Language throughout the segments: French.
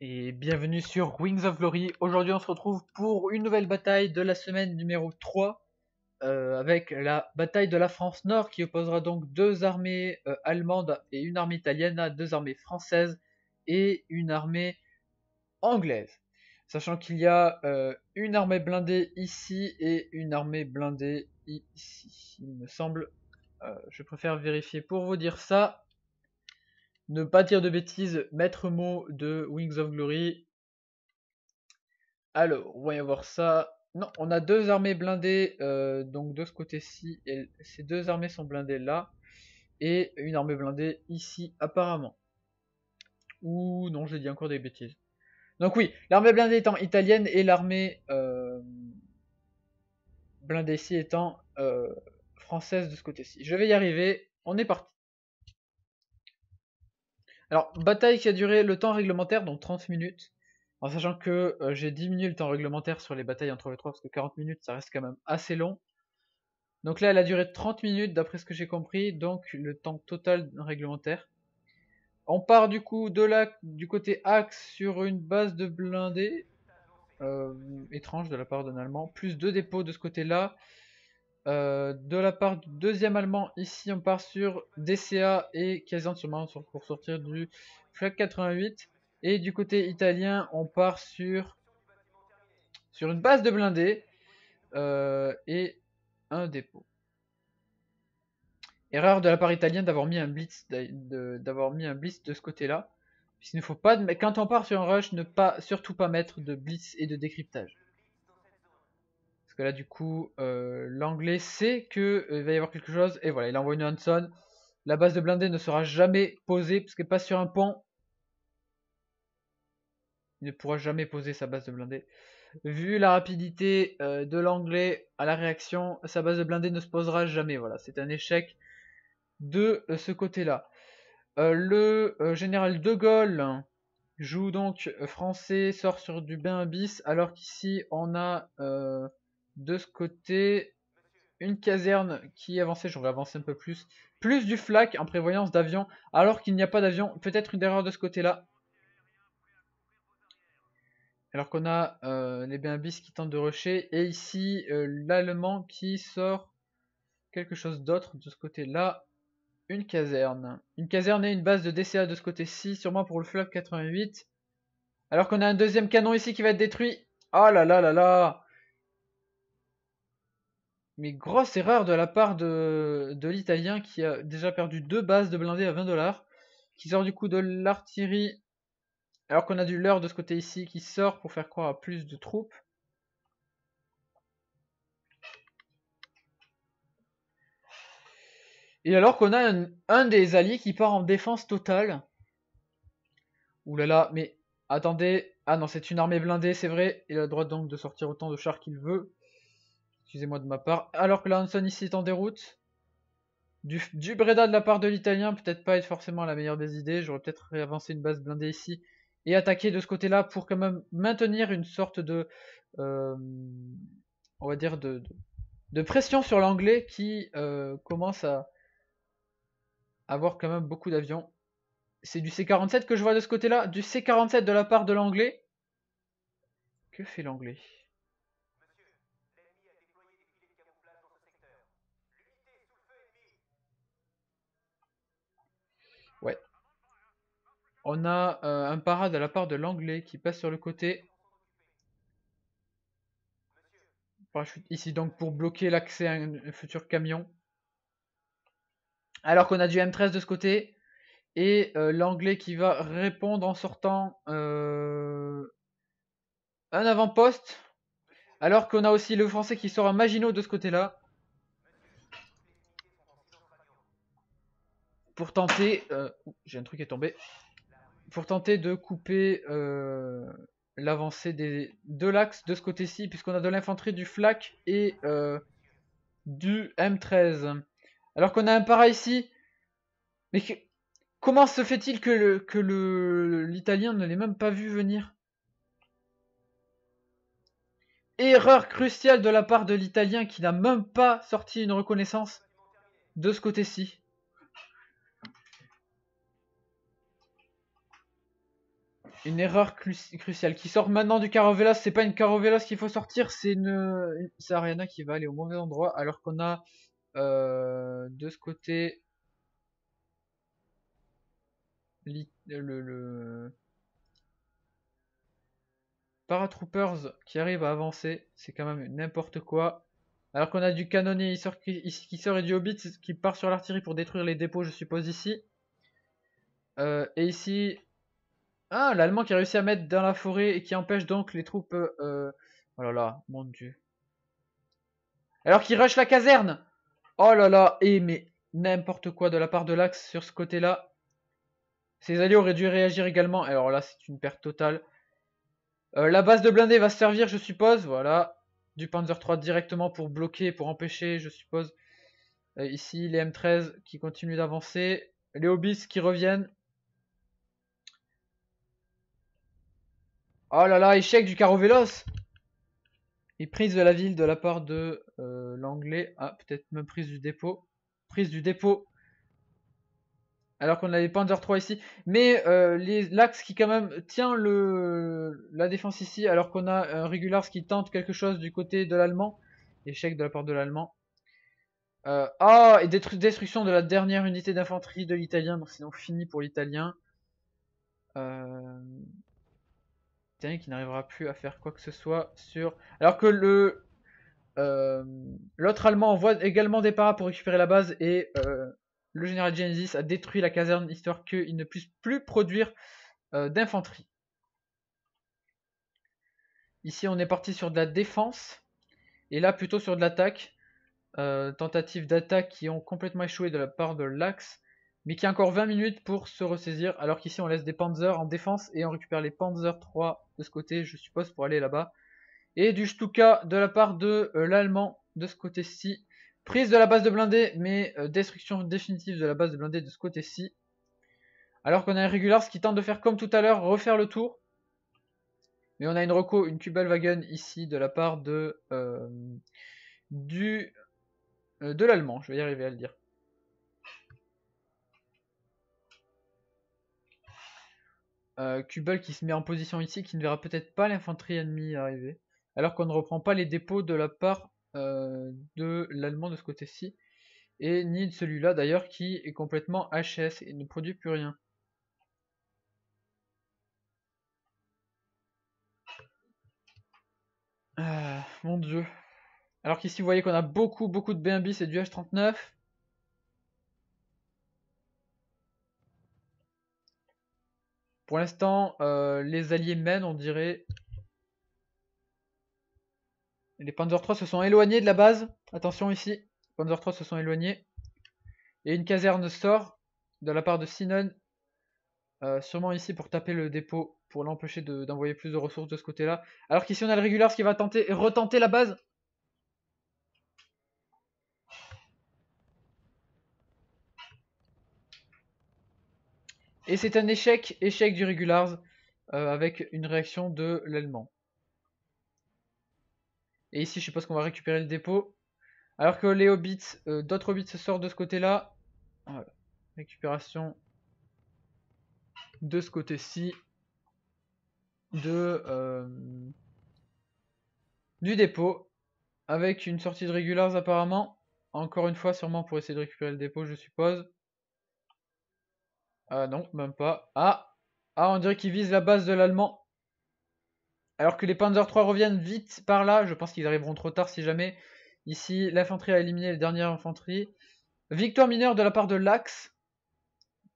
Et bienvenue sur Wings of Glory. Aujourd'hui on se retrouve pour une nouvelle bataille de la semaine numéro 3 avec la bataille de la France Nord qui opposera donc deux armées allemandes et une armée italienne à deux armées françaises et une armée anglaise. Sachant qu'il y a une armée blindée ici et une armée blindée ici. Il me semble, je préfère vérifier pour vous dire ça. Ne pas dire de bêtises, maître mot de Wings of Glory. Alors, voyons voir ça. Non, on a deux armées blindées, donc de ce côté-ci, et ces deux armées sont blindées là, et une armée blindée ici apparemment. Ou non, j'ai dit encore des bêtises. Donc oui, l'armée blindée étant italienne et l'armée blindée ici étant française de ce côté-ci. Je vais y arriver, on est parti. Alors, bataille qui a duré le temps réglementaire, donc 30 minutes. En sachant que j'ai diminué le temps réglementaire sur les batailles entre les trois, parce que 40 minutes ça reste quand même assez long. Donc là elle a duré 30 minutes d'après ce que j'ai compris, donc le temps total réglementaire. On part du coup de là, du côté axe, sur une base de blindés, étrange de la part d'un allemand, plus deux dépôts de ce côté là. De la part du deuxième allemand, ici on part sur DCA et Kazan pour sortir du Flak 88. Et du côté italien, on part sur une base de blindés et un dépôt. Erreur de la part italienne d'avoir mis un blitz, de ce côté-là. Il ne faut pas, mais quand on part sur un rush, ne pas, surtout pas mettre de blitz et de décryptage. Parce que là, du coup, l'anglais sait qu'il va y avoir quelque chose. Et voilà, il envoie une Hanson. La base de blindés ne sera jamais posée, parce qu'elle passe sur un pont. Il ne pourra jamais poser sa base de blindés. Vu la rapidité de l'anglais à la réaction, sa base de blindés ne se posera jamais. Voilà, c'est un échec de ce côté-là. Le général de Gaulle joue donc français, sort sur du bain bis, alors qu'ici on a de ce côté une caserne qui est avancée, j'en vais avancer un peu plus du flak en prévoyance d'avion, alors qu'il n'y a pas d'avion, peut-être une erreur de ce côté-là. Alors qu'on a les bains bis qui tentent de rusher, et ici l'allemand qui sort quelque chose d'autre de ce côté-là. Une caserne. Une caserne et une base de DCA de ce côté-ci, sûrement pour le flak 88. Alors qu'on a un deuxième canon ici qui va être détruit. Oh là là là là. Mais grosse erreur de la part de l'italien qui a déjà perdu deux bases de blindés à 20$. Qui sort du coup de l'artillerie. Alors qu'on a du leurre de ce côté ici qui sort pour faire croire à plus de troupes. Et alors qu'on a un des alliés qui part en défense totale. Ouh là là, mais attendez. Ah non, c'est une armée blindée, c'est vrai. Il a le droit donc de sortir autant de chars qu'il veut. Excusez-moi de ma part. Alors que la Hanson ici est en déroute. Du Breda de la part de l'italien, peut-être pas être forcément la meilleure des idées. J'aurais peut-être réavancé une base blindée ici. Et attaquer de ce côté-là pour quand même maintenir une sorte de... on va dire de pression sur l'anglais qui commence à avoir quand même beaucoup d'avions. C'est du C-47 que je vois de ce côté-là. Du C-47 de la part de l'anglais. Que fait l'anglais? Ouais. On a un parade de la part de l'anglais qui passe sur le côté. Parachute ici donc pour bloquer l'accès à un futur camion. Alors qu'on a du M13 de ce côté. Et l'anglais qui va répondre en sortant un avant-poste. Alors qu'on a aussi le français qui sort un Maginot de ce côté-là. Pour tenter... j'ai un truc qui est tombé. Pour tenter de couper l'avancée de l'axe de ce côté-ci. Puisqu'on a de l'infanterie, du flak et du M13. Alors qu'on a un para ici. Mais comment se fait-il que l'italien ne l'ait même pas vu venir? Erreur cruciale de la part de l'italien qui n'a même pas sorti une reconnaissance de ce côté-ci. une erreur cruciale. Qui sort maintenant du Caravellas. C'est pas une Caravellas qu'il faut sortir, c'est c'est Ariana qui va aller au mauvais endroit. Alors qu'on a de ce côté le Paratroopers qui arrive à avancer. C'est quand même n'importe quoi. Alors qu'on a du canonnier qui sort et du Hobbit qui part sur l'artillerie pour détruire les dépôts, je suppose, ici. Et ici, ah, l'Allemand qui a réussi à mettre dans la forêt et qui empêche donc les troupes... Oh là là, mon dieu. Alors qu'il rush la caserne. Oh là là, et mais n'importe quoi de la part de l'Axe sur ce côté-là. Ses alliés auraient dû réagir également. Alors là, c'est une perte totale. La base de blindés va se servir, je suppose. Voilà. Du Panzer III directement pour bloquer, pour empêcher, je suppose. Ici, les M13 qui continuent d'avancer. Les Hobbits qui reviennent. Oh là là, échec du Caravellas. Et prise de la ville de la part de l'anglais. Ah, peut-être même prise du dépôt. Prise du dépôt. Alors qu'on a les Panzer 3 ici. Mais l'Axe qui quand même tient la défense ici. Alors qu'on a un Regulars qui tente quelque chose du côté de l'Allemand. Échec de la part de l'Allemand. Ah, et destruction de la dernière unité d'infanterie de l'Italien. Donc c'est donc fini pour l'Italien. L'Italien qui n'arrivera plus à faire quoi que ce soit sur... Alors que l'autre Allemand envoie également des paras pour récupérer la base et le général Genesis a détruit la caserne histoire qu'il ne puisse plus produire d'infanterie. Ici on est parti sur de la défense et là plutôt sur de l'attaque. Tentatives d'attaque qui ont complètement échoué de la part de l'Axe, mais qui a encore 20 minutes pour se ressaisir, alors qu'ici on laisse des Panzers en défense et on récupère les Panzer 3 de ce côté, je suppose, pour aller là-bas. Et du Stuka de la part de l'Allemand de ce côté-ci. Prise de la base de blindés, mais destruction définitive de la base de blindés de ce côté-ci. Alors qu'on a un Regulars qui tente de faire comme tout à l'heure, refaire le tour. Mais on a une Kubelwagen ici de la part de l'Allemand, je vais y arriver à le dire. Kubel qui se met en position ici, qui ne verra peut-être pas l'infanterie ennemie arriver. Alors qu'on ne reprend pas les dépôts de la part de l'Allemand de ce côté-ci. Et ni de celui-là d'ailleurs qui est complètement HS et ne produit plus rien. Mon dieu. Alors qu'ici vous voyez qu'on a beaucoup de BMB, c'est du H39. Pour l'instant, les alliés mènent, on dirait. Les Panzer 3 se sont éloignés de la base. Attention ici. Les Panzer 3 se sont éloignés. Et une caserne sort de la part de Sinon. Sûrement ici pour taper le dépôt, pour l'empêcher d'envoyer plus de ressources de ce côté-là. Alors qu'ici on a le Regulars qui va retenter la base. Et c'est un échec du Regulars avec une réaction de l'Allemand. Et ici, je suppose qu'on va récupérer le dépôt. Alors que les Hobbits, d'autres Hobbits se sortent de ce côté-là. Voilà. Récupération de ce côté-ci du dépôt. Avec une sortie de Regulars apparemment. Encore une fois, sûrement pour essayer de récupérer le dépôt, je suppose. Non, même pas. Ah, on dirait qu'ils visent la base de l'Allemand. Alors que les Panzer 3 reviennent vite par là. Je pense qu'ils arriveront trop tard si jamais. Ici, l'infanterie a éliminé les dernières infanteries. Victoire mineure de la part de l'Axe.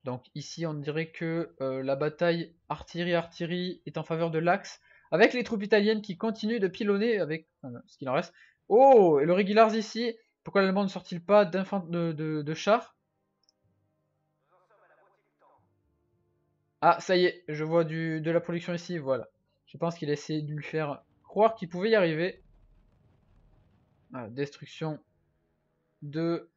Donc ici, on dirait que la bataille artillerie est en faveur de l'Axe. Avec les troupes italiennes qui continuent de pilonner avec ce qu'il en reste. Oh, et le Regulars ici. Pourquoi l'Allemand ne sort-il pas de chars? Ah, ça y est, je vois de la production ici, voilà. Je pense qu'il a essayé de lui faire croire qu'il pouvait y arriver. Voilà, destruction de...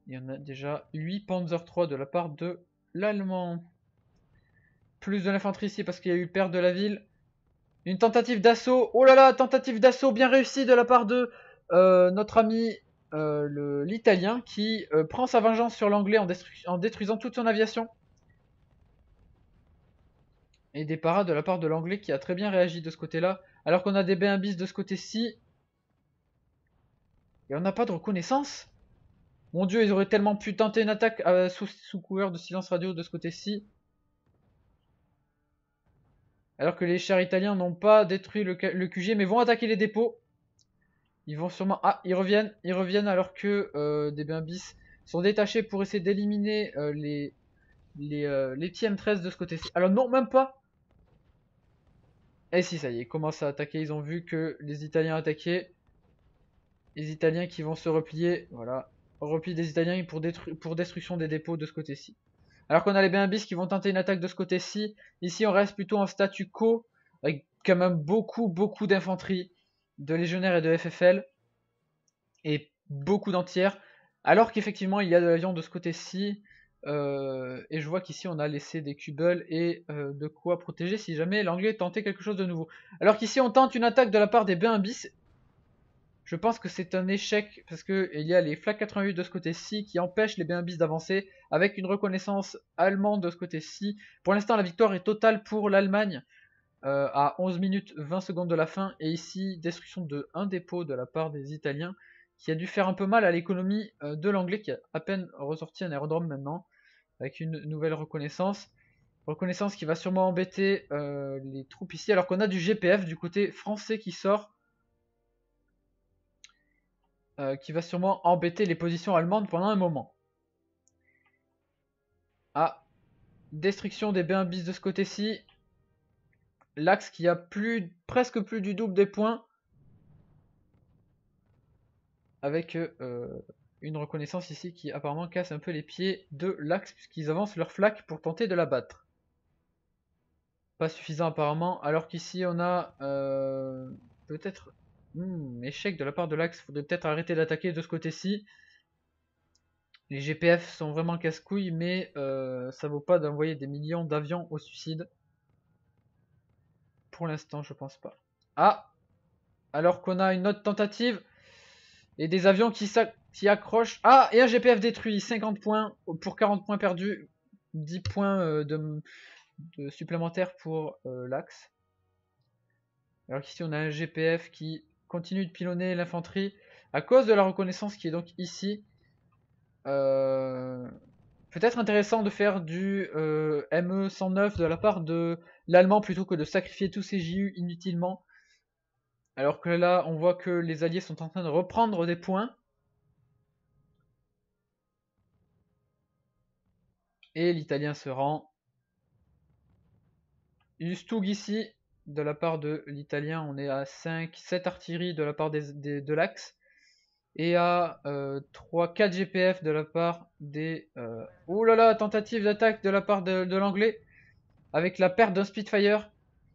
il y en a déjà 8 Panzer 3 de la part de l'Allemand. Plus de l'infanterie ici parce qu'il y a eu perte de la ville. Une tentative d'assaut. Oh là là, tentative d'assaut bien réussie de la part de notre ami l'Italien qui prend sa vengeance sur l'Anglais en détruisant toute son aviation. Et des parades de la part de l'anglais qui a très bien réagi de ce côté-là. Alors qu'on a des BMBs de ce côté-ci. Et on n'a pas de reconnaissance. Mon dieu, ils auraient tellement pu tenter une attaque sous couvert de silence radio de ce côté-ci. Alors que les chars italiens n'ont pas détruit le QG, mais vont attaquer les dépôts. Ils vont sûrement... Ah, ils reviennent alors que des BMBs sont détachés pour essayer d'éliminer les TM13 de ce côté-ci. Alors non, même pas. Et si, ça y est, ils commencent à attaquer. Ils ont vu que les Italiens attaquaient. Les Italiens qui vont se replier. Voilà. Repli des Italiens pour destruction des dépôts de ce côté-ci. Alors qu'on a les BMBs qui vont tenter une attaque de ce côté-ci. Ici, on reste plutôt en statu quo. Avec quand même beaucoup d'infanterie, de légionnaires et de FFL. Et beaucoup d'entières. Alors qu'effectivement, il y a de l'avion de ce côté-ci. Et je vois qu'ici on a laissé des cubbles et de quoi protéger si jamais l'anglais tentait quelque chose de nouveau. Alors qu'ici on tente une attaque de la part des BMBs. Je pense que c'est un échec parce qu'il y a les Flak 88 de ce côté-ci qui empêchent les BMBs d'avancer avec une reconnaissance allemande de ce côté-ci. Pour l'instant la victoire est totale pour l'Allemagne à 11 minutes 20 secondes de la fin. Et ici destruction de un dépôt de la part des Italiens qui a dû faire un peu mal à l'économie de l'anglais qui a à peine ressorti un aérodrome maintenant. Avec une nouvelle reconnaissance. Reconnaissance qui va sûrement embêter les troupes ici. Alors qu'on a du GPF du côté français qui sort. Qui va sûrement embêter les positions allemandes pendant un moment. Ah. Destruction des BMBs de ce côté-ci. L'axe qui a presque plus du double des points. Avec une reconnaissance ici qui apparemment casse un peu les pieds de l'axe. Puisqu'ils avancent leur flak pour tenter de la battre. Pas suffisant apparemment, alors qu'ici on a peut-être échec de la part de l'axe. Faudrait peut-être arrêter d'attaquer de ce côté-ci. Les GPF sont vraiment casse-couilles, mais ça vaut pas d'envoyer des millions d'avions au suicide. Pour l'instant, je pense pas. Ah, alors qu'on a une autre tentative et des avions qui accrochent. Ah, et un GPF détruit, 50 points pour 40 points perdus, 10 points de supplémentaires pour l'axe. Alors qu'ici on a un GPF qui continue de pilonner l'infanterie à cause de la reconnaissance qui est donc ici. Peut-être intéressant de faire du ME109 de la part de l'Allemand plutôt que de sacrifier tous ces JU inutilement. Alors que là on voit que les alliés sont en train de reprendre des points. Et l'italien se rend. Ustug ici, de la part de l'italien, on est à 7 artilleries de la part de l'axe. Et à 3-4 GPF de la part des... Oh là là, tentative d'attaque de la part de l'anglais. Avec la perte d'un Spitfire,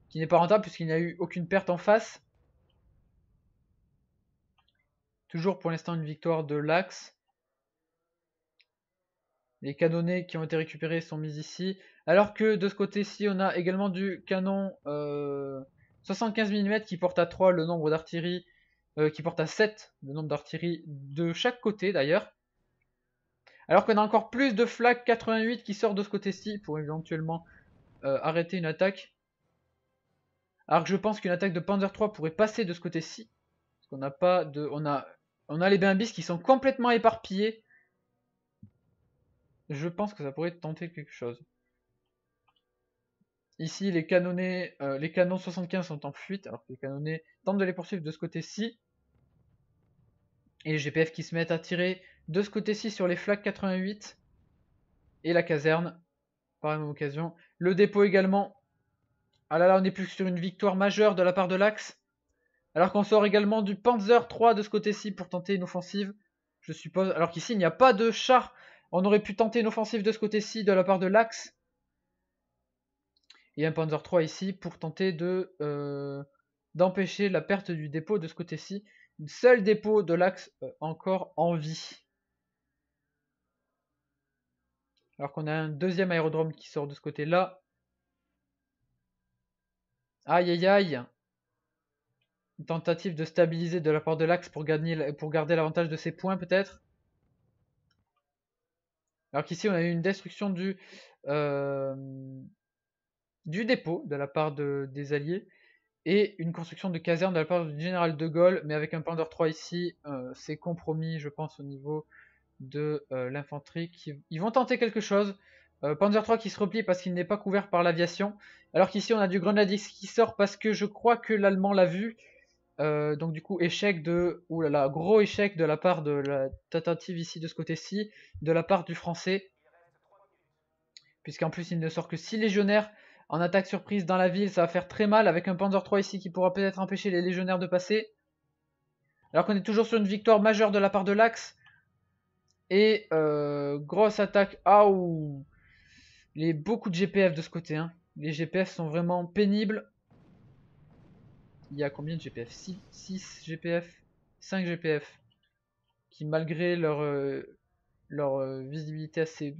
qui n'est pas rentable puisqu'il n'y a eu aucune perte en face. Toujours pour l'instant une victoire de l'Axe. Les canonnets qui ont été récupérés sont mis ici. Alors que de ce côté-ci, on a également du canon 75 mm qui porte à 3 le nombre d'artillerie, qui porte à 7 le nombre d'artillerie de chaque côté d'ailleurs. Alors qu'on a encore plus de Flak 88 qui sort de ce côté-ci pour éventuellement arrêter une attaque. Alors que je pense qu'une attaque de Panzer III pourrait passer de ce côté-ci. Parce qu'on n'a pas de. On a les BMBs qui sont complètement éparpillés. Je pense que ça pourrait tenter quelque chose. Ici, les canonnets, les canons 75 sont en fuite, alors que les canonnets tentent de les poursuivre de ce côté-ci. Et les GPF qui se mettent à tirer de ce côté-ci sur les Flak 88. Et la caserne, par la même occasion. Le dépôt également. Ah là là, on est plus sur une victoire majeure de la part de l'Axe. Alors qu'on sort également du Panzer III de ce côté-ci pour tenter une offensive, je suppose. Alors qu'ici, il n'y a pas de char. On aurait pu tenter une offensive de ce côté-ci de la part de l'Axe. Et un Panzer III ici pour tenter d'empêcher la perte du dépôt de ce côté-ci. Seul dépôt de l'Axe encore en vie. Alors qu'on a un deuxième aérodrome qui sort de ce côté-là. Aïe aïe aïe. Une tentative de stabiliser de la part de l'Axe pour garder l'avantage de ses points peut-être. Alors qu'ici on a eu une destruction du du dépôt de la part des Alliés et une construction de caserne de la part du général de Gaulle, mais avec un Panzer III ici, c'est compromis, je pense, au niveau de l'infanterie. Ils vont tenter quelque chose. Panzer III qui se replie parce qu'il n'est pas couvert par l'aviation, alors qu'ici on a du Grenadier qui sort parce que je crois que l'Allemand l'a vu. Donc du coup, échec de... Ouh là là, gros échec de la part de la tentative ici de ce côté-ci, de la part du Français. Puisqu'en plus il ne sort que 6 légionnaires en attaque surprise dans la ville, ça va faire très mal avec un Panzer III ici qui pourra peut-être empêcher les légionnaires de passer. Alors qu'on est toujours sur une victoire majeure de la part de l'Axe. Et grosse attaque. Ah ouh. Beaucoup de GPF de ce côté. Hein. Les GPF sont vraiment pénibles. Il y a combien de GPF? 6 GPF, 5 GPF. Qui malgré leur visibilité assez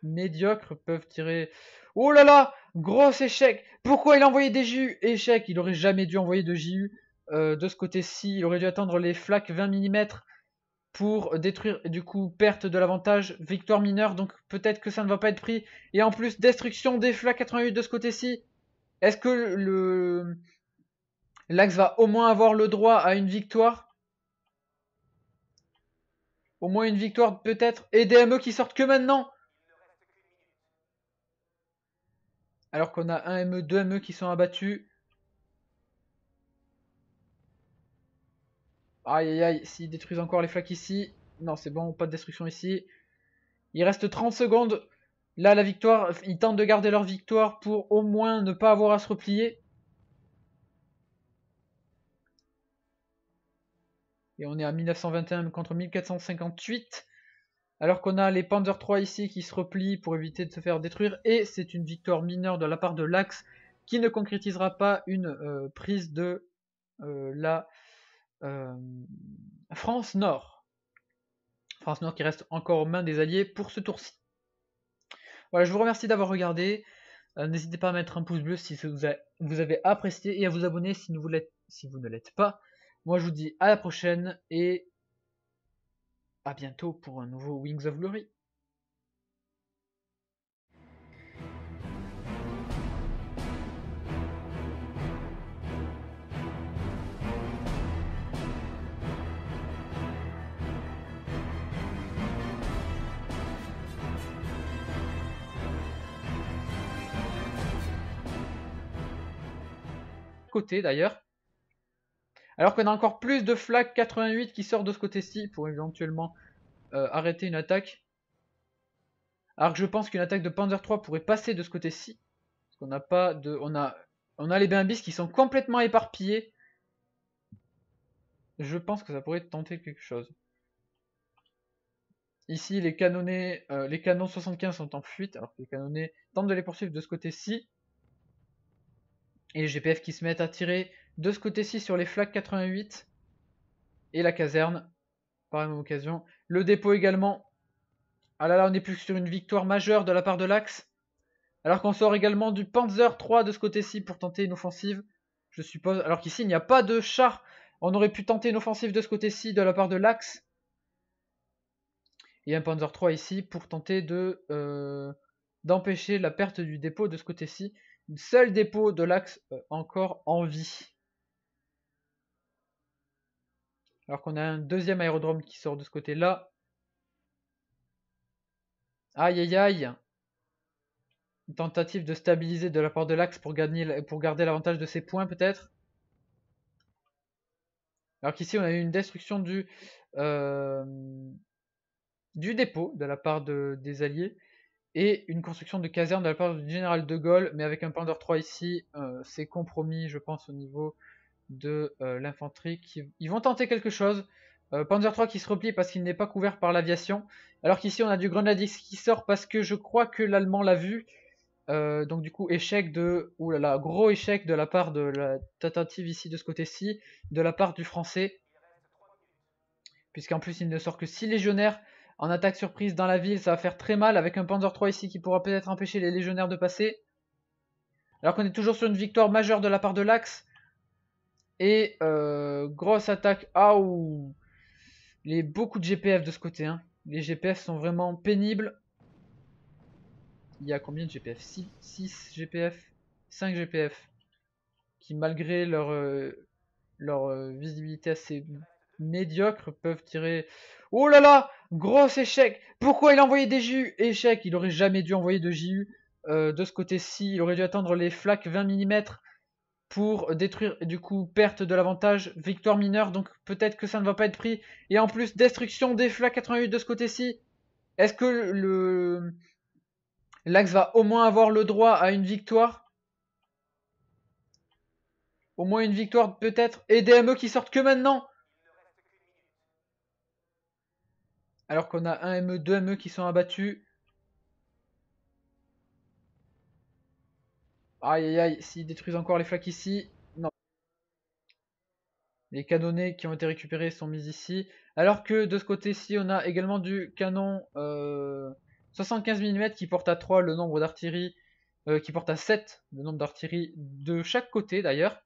médiocre peuvent tirer... Oh là là, gros échec. Pourquoi il a envoyé des JU? Échec, il aurait jamais dû envoyer de JU de ce côté-ci. Il aurait dû attendre les flaques 20 mm pour détruire, et du coup perte de l'avantage, victoire mineure, donc peut-être que ça ne va pas être pris. Et en plus destruction des flaques 88 de ce côté-ci. Est-ce que l'Axe va au moins avoir le droit à une victoire? Au moins une victoire peut-être. Et des ME qui sortent que maintenant. Alors qu'on a un ME, 2 ME qui sont abattus. Aïe aïe aïe, s'ils détruisent encore les flaques ici. Non, c'est bon, pas de destruction ici. Il reste 30 secondes. Là, la victoire, ils tentent de garder leur victoire pour au moins ne pas avoir à se replier. Et on est à 1921 contre 1458. Alors qu'on a les Panzer III ici qui se replient pour éviter de se faire détruire. Et c'est une victoire mineure de la part de l'Axe qui ne concrétisera pas une prise de la France Nord. France Nord qui reste encore aux mains des Alliés pour ce tour-ci. Voilà, je vous remercie d'avoir regardé. N'hésitez pas à mettre un pouce bleu si vous avez apprécié et à vous abonner si vous ne l'êtes pas. Moi je vous dis à la prochaine et à bientôt pour un nouveau Wings of Glory. Côté d'ailleurs. Alors qu'on a encore plus de flaques 88 qui sortent de ce côté-ci pour éventuellement arrêter une attaque. Alors que je pense qu'une attaque de Panzer III pourrait passer de ce côté-ci. Parce qu'on n'a pas de. On a les BMBs qui sont complètement éparpillés. Je pense que ça pourrait tenter quelque chose. Ici, les canons 75 sont en fuite, alors que les canonnés tentent de les poursuivre de ce côté-ci. Et les GPF qui se mettent à tirer de ce côté-ci sur les flaques 88. Et la caserne, par la même occasion. Le dépôt également. Ah là là, on est plus sur une victoire majeure de la part de l'Axe. Alors qu'on sort également du Panzer III de ce côté-ci pour tenter une offensive. Je suppose. Alors qu'ici, il n'y a pas de char. On aurait pu tenter une offensive de ce côté-ci de la part de l'Axe. Et un Panzer III ici pour tenter d'empêcher la perte du dépôt de ce côté-ci. Une seule dépôt de l'Axe encore en vie. Alors qu'on a un deuxième aérodrome qui sort de ce côté-là. Aïe aïe aïe. Une tentative de stabiliser de la part de l'Axe pour garder l'avantage de ses points peut-être. Alors qu'ici on a eu une destruction du dépôt de la part des Alliés. Et une construction de caserne de la part du général de Gaulle, mais avec un Panzer III ici, c'est compromis je pense au niveau de l'infanterie. Ils vont tenter quelque chose. Panzer III qui se replie parce qu'il n'est pas couvert par l'aviation. Alors qu'ici on a du Grenadier qui sort parce que je crois que l'Allemand l'a vu. Donc du coup échec de... Ouh là là, gros échec de la part de la tentative ici de ce côté-ci, de la part du Français. Puisqu'en plus il ne sort que 6 légionnaires en attaque surprise dans la ville, ça va faire très mal avec un Panzer III ici qui pourra peut-être empêcher les légionnaires de passer. Alors qu'on est toujours sur une victoire majeure de la part de l'Axe. Et grosse attaque. Ah ouh. Beaucoup de GPF de ce côté. Hein. Les GPF sont vraiment pénibles. Il y a combien de GPF? 6 GPF, 5 GPF. Qui malgré leur visibilité assez médiocre peuvent tirer... Oh là là! Gros échec! Pourquoi il a envoyé des JU? Échec! Il aurait jamais dû envoyer de JU de ce côté-ci. Il aurait dû attendre les flaques 20 mm pour détruire, du coup, perte de l'avantage. Victoire mineure, donc peut-être que ça ne va pas être pris. Et en plus, destruction des flaques 88 de ce côté-ci. Est-ce que l'Axe va au moins avoir le droit à une victoire? Au moins une victoire peut-être. Et des ME qui sortent que maintenant. Alors qu'on a un ME, deux ME qui sont abattus. Aïe aïe aïe, s'ils détruisent encore les flaques ici. Non. Les canonnets qui ont été récupérés sont mis ici. Alors que de ce côté-ci, on a également du canon 75 mm qui porte à 3 le nombre d'artillerie. Qui porte à 7 le nombre d'artillerie de chaque côté d'ailleurs.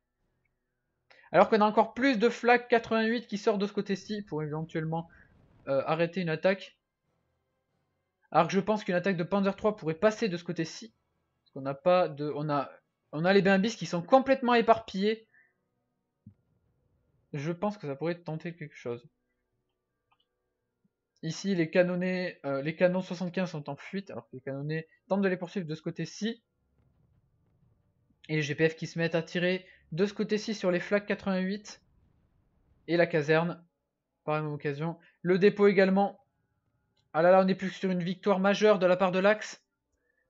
Alors qu'on a encore plus de flaques 88 qui sortent de ce côté-ci pour éventuellement arrêter une attaque. Alors que je pense qu'une attaque de Panzer III pourrait passer de ce côté-ci. Parce qu'on n'a pas de. On a les BMBs qui sont complètement éparpillés. Je pense que ça pourrait tenter quelque chose. Ici, les canonnets, les canons 75 sont en fuite, alors que les canonnets tentent de les poursuivre de ce côté-ci. Et les GPF qui se mettent à tirer de ce côté-ci sur les flaques 88. Et la caserne, par la même occasion. Le dépôt également. Ah là là, on est plus sur une victoire majeure de la part de l'Axe.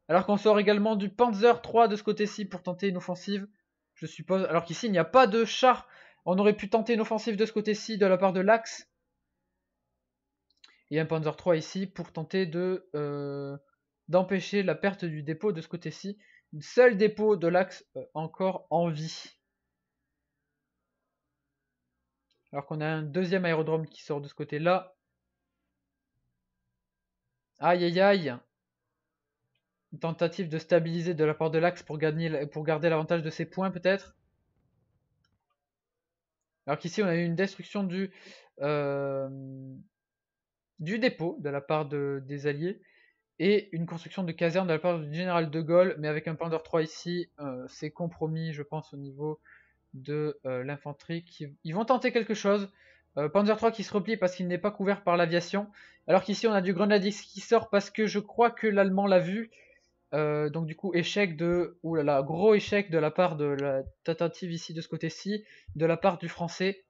Alors qu'on sort également du Panzer III de ce côté-ci pour tenter une offensive, je suppose. Alors qu'ici, il n'y a pas de char. On aurait pu tenter une offensive de ce côté-ci de la part de l'Axe. Et un Panzer III ici pour tenter d'empêcher la perte du dépôt de ce côté-ci. Une seule dépôt de l'Axe encore en vie. Alors qu'on a un deuxième aérodrome qui sort de ce côté-là. Aïe aïe aïe. Une tentative de stabiliser de la part de l'Axe pour garder l'avantage de ses points peut-être. Alors qu'ici on a eu une destruction du dépôt de la part des Alliés. Et une construction de caserne de la part du général de Gaulle. Mais avec un Panzer III ici, c'est compromis je pense au niveau de l'infanterie. Ils vont tenter quelque chose. Panzer III qui se replie parce qu'il n'est pas couvert par l'aviation. Alors qu'ici on a du Grenadier qui sort parce que je crois que l'Allemand l'a vu. Donc du coup échec de... Ouh là là, gros échec de la part de la tentative ici de ce côté-ci. De la part du français.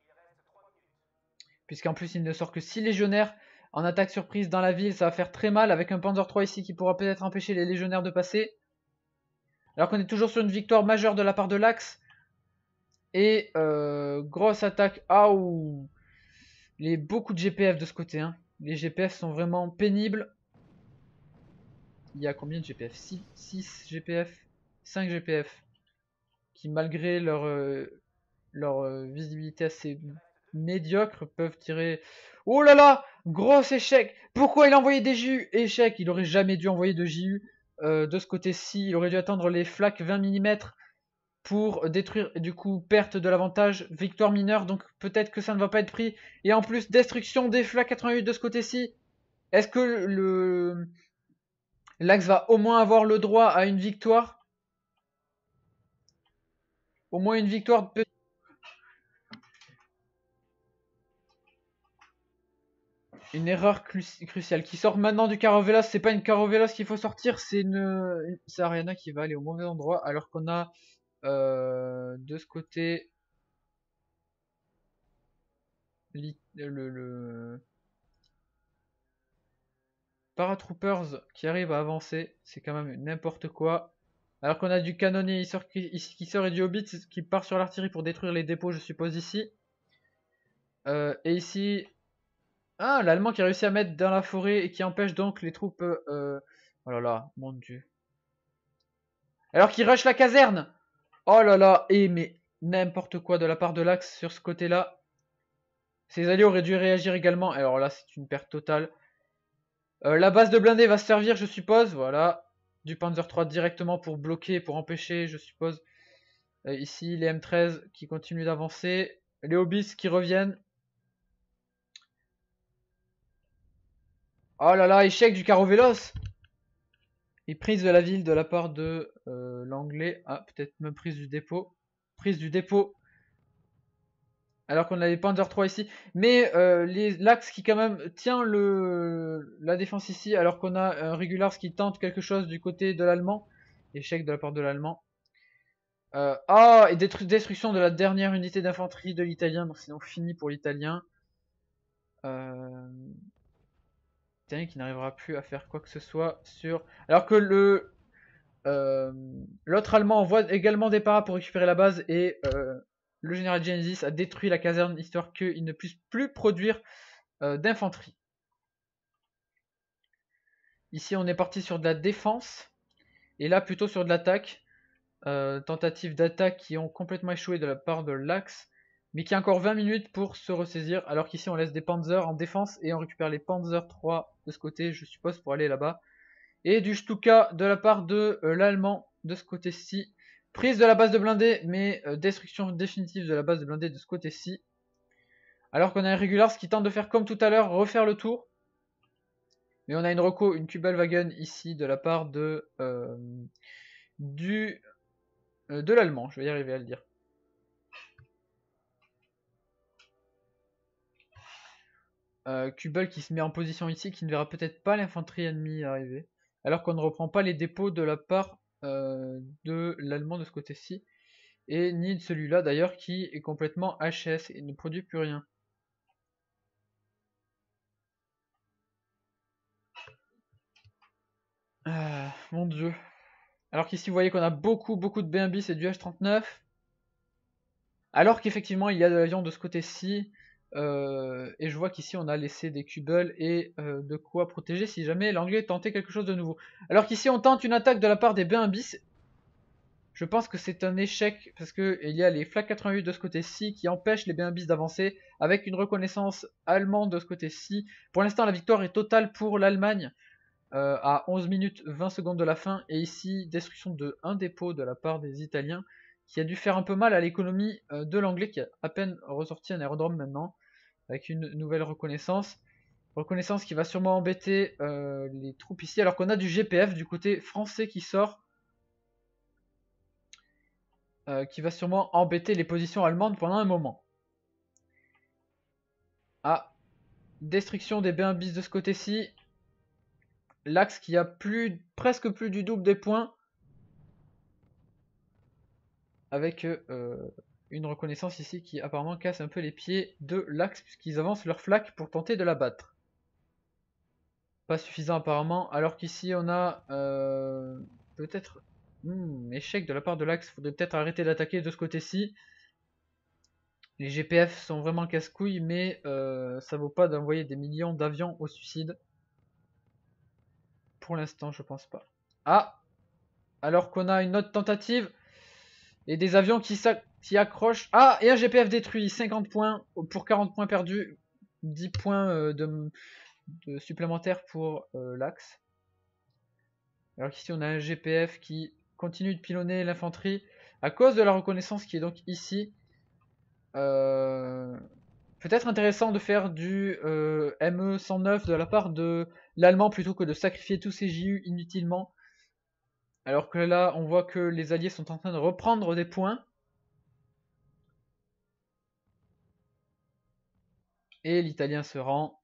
Puisqu'en plus il ne sort que 6 légionnaires. En attaque surprise dans la ville, ça va faire très mal. Avec un Panzer III ici qui pourra peut-être empêcher les légionnaires de passer. Alors qu'on est toujours sur une victoire majeure de la part de l'Axe. Et grosse attaque. Ah ouh. Beaucoup de GPF de ce côté. Hein. Les GPF sont vraiment pénibles. Il y a combien de GPF? 6 GPF, 5 GPF. Qui malgré leur visibilité assez médiocre peuvent tirer... Oh là là! Gros échec! Pourquoi il a envoyé des JU? Échec! Il aurait jamais dû envoyer de JU de ce côté-ci. Il aurait dû attendre les flaques 20 mm pour détruire, du coup, perte de l'avantage, victoire mineure, donc peut-être que ça ne va pas être pris. Et en plus, destruction des flaques 88 de ce côté-ci. Est-ce que l'Axe va au moins avoir le droit à une victoire? Au moins une victoire. Une erreur cruciale. Qui sort maintenant du Caravella, c'est pas une Caravella qu'il faut sortir, c'est c'est Ariana qui va aller au mauvais endroit, alors qu'on a de ce côté le Paratroopers qui arrive à avancer, c'est quand même n'importe quoi. Alors qu'on a du canonnier qui sort et du Hobbit qui part sur l'artillerie pour détruire les dépôts, je suppose, ici. Et ici, ah, l'Allemand qui a réussi à mettre dans la forêt et qui empêche donc les troupes... Oh là là, mon dieu. Alors qu'il rush la caserne. Oh là là, et mais n'importe quoi de la part de l'Axe sur ce côté-là. Ses alliés auraient dû réagir également. Alors là, c'est une perte totale. La base de blindés va se servir, je suppose. Voilà. Du Panzer III directement pour bloquer, pour empêcher, je suppose. Ici, les M13 qui continuent d'avancer. Les Hobbits qui reviennent. Oh là là, échec du Carovélos. Et prise de la ville de la part de l'anglais. Ah, peut-être même prise du dépôt. Prise du dépôt. Alors qu'on avait Panzer 3 ici. Mais l'axe qui quand même tient la défense ici. Alors qu'on a Regulars qui tente quelque chose du côté de l'allemand. Échec de la part de l'allemand. Et destruction de la dernière unité d'infanterie de l'italien. Donc sinon fini pour l'italien. L'italien qui n'arrivera plus à faire quoi que ce soit sur... Alors que l'autre allemand envoie également des paras pour récupérer la base et le général Genesis a détruit la caserne histoire qu'il ne puisse plus produire d'infanterie. Ici on est parti sur de la défense et là plutôt sur de l'attaque. Tentatives d'attaque qui ont complètement échoué de la part de l'Axe, mais qui a encore 20 minutes pour se ressaisir, alors qu'ici on laisse des Panzers en défense et on récupère les Panzer 3 de ce côté, je suppose, pour aller là-bas. Et du Stuka de la part de l'Allemand de ce côté-ci. Prise de la base de blindés, mais destruction définitive de la base de blindés de ce côté-ci. Alors qu'on a un Regulars qui tente de faire comme tout à l'heure, refaire le tour. Mais on a une reco, une Kubelwagen ici de la part de l'allemand, je vais y arriver à le dire. Kubel qui se met en position ici, qui ne verra peut-être pas l'infanterie ennemie arriver. Alors qu'on ne reprend pas les dépôts de la part de l'allemand de ce côté-ci. Et ni de celui-là d'ailleurs qui est complètement HS et ne produit plus rien. Mon dieu. Alors qu'ici vous voyez qu'on a beaucoup de B1 bis et du H39. Alors qu'effectivement il y a de l'avion de ce côté-ci. Et je vois qu'ici on a laissé des Kubel et de quoi protéger si jamais l'anglais tentait quelque chose de nouveau. Alors qu'ici on tente une attaque de la part des B1 bis. Je pense que c'est un échec parce qu'il y a les Flak 88 de ce côté-ci qui empêchent les B1 bis d'avancer avec une reconnaissance allemande de ce côté-ci. Pour l'instant la victoire est totale pour l'Allemagne à 11 minutes 20 secondes de la fin. Et ici destruction de un dépôt de la part des Italiens qui a dû faire un peu mal à l'économie de l'anglais qui a à peine ressorti un aérodrome maintenant avec une nouvelle reconnaissance. Reconnaissance qui va sûrement embêter les troupes ici alors qu'on a du GPF du côté français qui sort. Qui va sûrement embêter les positions allemandes pendant un moment. Ah, destruction des B1 bis de ce côté-ci. L'axe qui a presque plus du double des points. Avec une reconnaissance ici qui apparemment casse un peu les pieds de l'axe puisqu'ils avancent leur flak pour tenter de la battre. Pas suffisant apparemment, alors qu'ici on a peut-être échec de la part de l'axe. Faudrait peut-être arrêter d'attaquer de ce côté-ci. Les GPF sont vraiment casse-couilles, mais ça vaut pas d'envoyer des millions d'avions au suicide. Pour l'instant, je pense pas. Ah, alors qu'on a une autre tentative et des avions qui accrochent. Ah, et un GPF détruit, 50 points pour 40 points perdus, 10 points de supplémentaires pour l'axe. Alors qu'ici on a un GPF qui continue de pilonner l'infanterie à cause de la reconnaissance qui est donc ici. Peut-être intéressant de faire du ME109 de la part de l'allemand plutôt que de sacrifier tous ces JU inutilement. Alors que là on voit que les alliés sont en train de reprendre des points. Et l'italien se rend.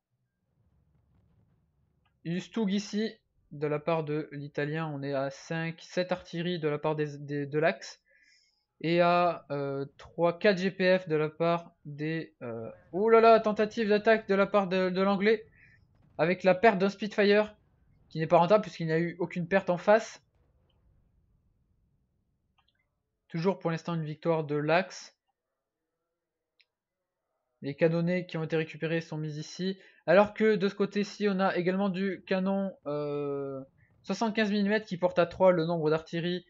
Ustug ici, de la part de l'italien, on est à 7 artilleries de la part de l'axe. Et à 4 GPF de la part des... Oh là là, tentative d'attaque de la part de l'anglais. Avec la perte d'un Spitfire, qui n'est pas rentable puisqu'il n'y a eu aucune perte en face. Toujours pour l'instant une victoire de l'axe. Les canonnets qui ont été récupérés sont mis ici. Alors que de ce côté-ci, on a également du canon 75 mm qui porte à 3 le nombre d'artillerie,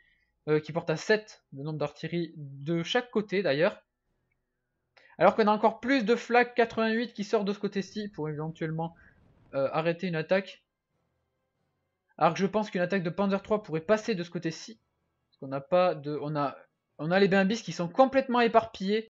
qui porte à 7 le nombre d'artillerie de chaque côté d'ailleurs. Alors qu'on a encore plus de Flak 88 qui sort de ce côté-ci pour éventuellement arrêter une attaque. Alors que je pense qu'une attaque de Panzer 3 pourrait passer de ce côté-ci. Parce qu'on n'a pas de. On a les B1 bis qui sont complètement éparpillés.